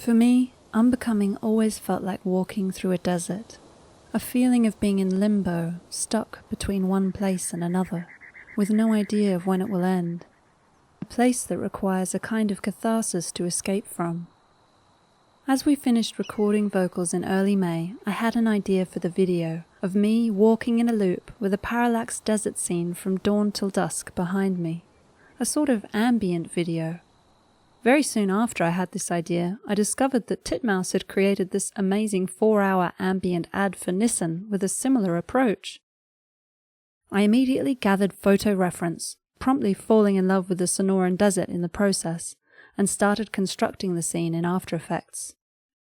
For me, Unbecoming always felt like walking through a desert, a feeling of being in limbo, stuck between one place and another, with no idea of when it will end. A place that requires a kind of catharsis to escape from. As we finished recording vocals in early May, I had an idea for the video, of me walking in a loop with a parallax desert scene from dawn till dusk behind me. A sort of ambient video. Very soon after I had this idea, I discovered that Titmouse had created this amazing 4-hour ambient ad for Nissan with a similar approach. I immediately gathered photo reference, promptly falling in love with the Sonoran desert in the process, and started constructing the scene in After Effects.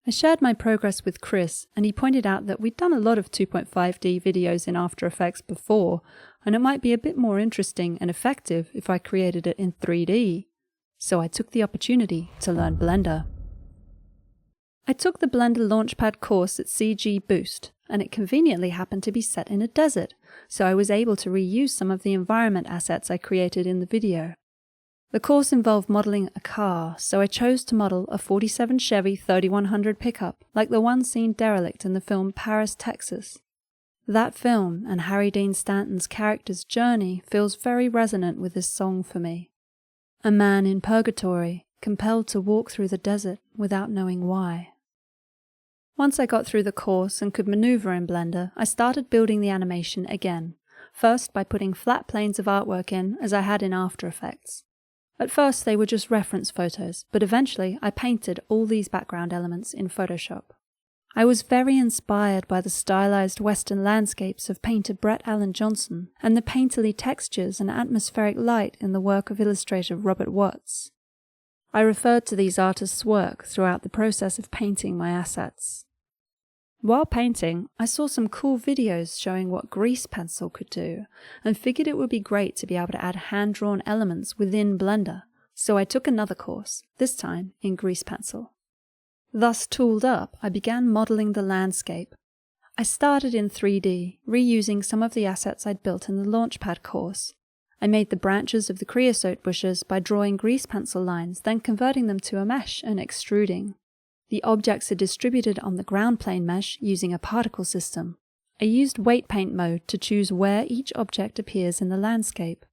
I shared my progress with Chris, and he pointed out that we'd done a lot of 2.5D videos in After Effects before, and it might be a bit more interesting and effective if I created it in 3D. So I took the opportunity to learn Blender. I took the Blender Launchpad course at CG Boost, and it conveniently happened to be set in a desert, so I was able to reuse some of the environment assets I created in the video. The course involved modeling a car, so I chose to model a 47 Chevy 3100 pickup, like the one seen derelict in the film Paris, Texas. That film and Harry Dean Stanton's character's journey feels very resonant with this song for me. A man in purgatory, compelled to walk through the desert without knowing why. Once I got through the course and could maneuver in Blender, I started building the animation again, first by putting flat planes of artwork in as I had in After Effects. At first they were just reference photos, but eventually I painted all these background elements in Photoshop. I was very inspired by the stylized western landscapes of painter Brett Allen Johnson and the painterly textures and atmospheric light in the work of illustrator Robert Watts. I referred to these artists' work throughout the process of painting my assets. While painting, I saw some cool videos showing what grease pencil could do, and figured it would be great to be able to add hand-drawn elements within Blender, so I took another course, this time in grease pencil. Thus tooled up, I began modeling the landscape. I started in 3D, reusing some of the assets I'd built in the Launchpad course. I made the branches of the creosote bushes by drawing grease pencil lines, then converting them to a mesh and extruding. The objects are distributed on the ground plane mesh using a particle system. I used weight paint mode to choose where each object appears in the landscape.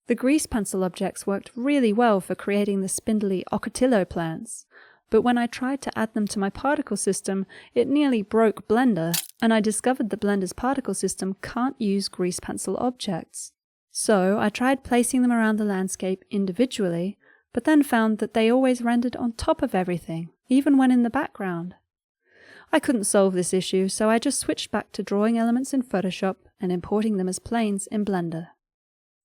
The grease pencil objects worked really well for creating the spindly ocotillo plants, but when I tried to add them to my particle system, it nearly broke Blender, and I discovered that Blender's particle system can't use grease pencil objects. So I tried placing them around the landscape individually, but then found that they always rendered on top of everything, even when in the background. I couldn't solve this issue, so I just switched back to drawing elements in Photoshop and importing them as planes in Blender.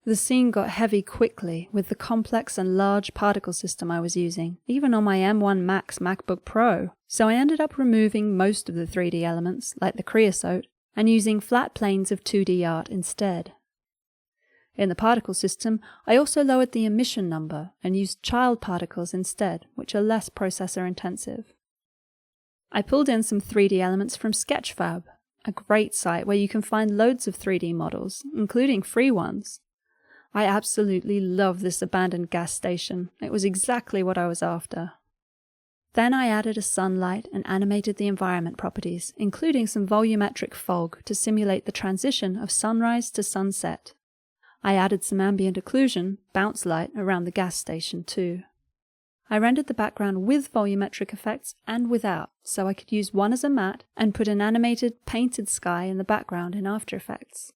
The scene got heavy quickly with the complex and large particle system I was using, even on my M1 Max MacBook Pro, so I ended up removing most of the 3D elements, like the creosote, and using flat planes of 2D art instead. In the particle system, I also lowered the emission number and used child particles instead, which are less processor intensive. I pulled in some 3D elements from Sketchfab, a great site where you can find loads of 3D models, including free ones. I absolutely love this abandoned gas station. It was exactly what I was after. Then I added a sunlight and animated the environment properties, including some volumetric fog to simulate the transition of sunrise to sunset. I added some ambient occlusion, bounce light, around the gas station too. I rendered the background with volumetric effects and without, so I could use one as a matte and put an animated, painted sky in the background in After Effects.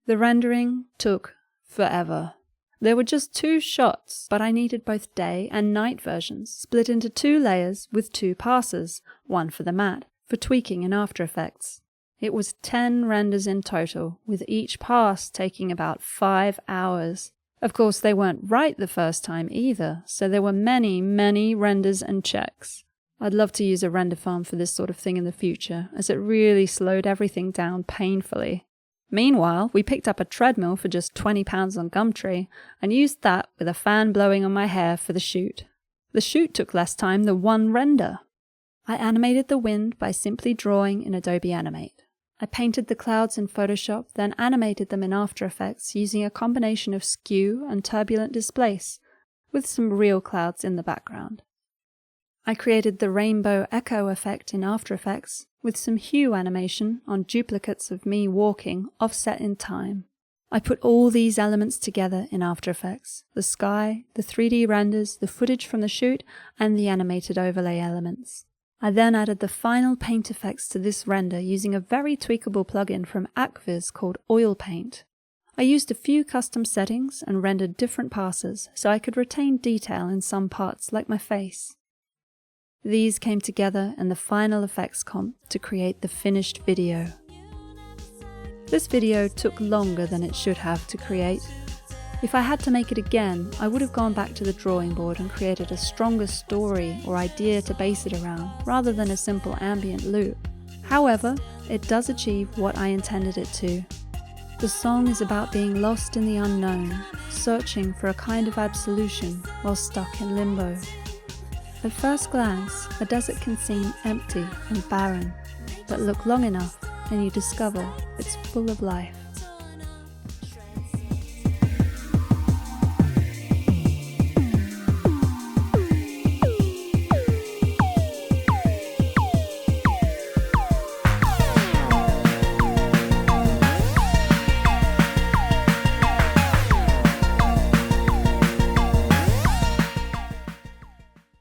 The rendering took forever. There were just 2 shots, but I needed both day and night versions, split into 2 layers with 2 passes, one for the matte, for tweaking in After Effects. It was 10 renders in total, with each pass taking about 5 hours. Of course, they weren't right the first time either, so there were many renders and checks. I'd love to use a render farm for this sort of thing in the future, as it really slowed everything down painfully. Meanwhile, we picked up a treadmill for just £20 on Gumtree, and used that with a fan blowing on my hair for the shoot. The shoot took less time than one render. I animated the wind by simply drawing in Adobe Animate. I painted the clouds in Photoshop, then animated them in After Effects using a combination of skew and turbulent displace, with some real clouds in the background. I created the rainbow echo effect in After Effects with some hue animation on duplicates of me walking offset in time. I put all these elements together in After Effects: the sky, the 3D renders, the footage from the shoot, and the animated overlay elements. I then added the final paint effects to this render using a very tweakable plugin from Acviz called Oil Paint. I used a few custom settings and rendered different passes so I could retain detail in some parts like my face. These came together in the final effects comp to create the finished video. This video took longer than it should have to create. If I had to make it again, I would have gone back to the drawing board and created a stronger story or idea to base it around, rather than a simple ambient loop. However, it does achieve what I intended it to. The song is about being lost in the unknown, searching for a kind of absolution while stuck in limbo. At first glance, a desert can seem empty and barren, but look long enough and you discover it's full of life.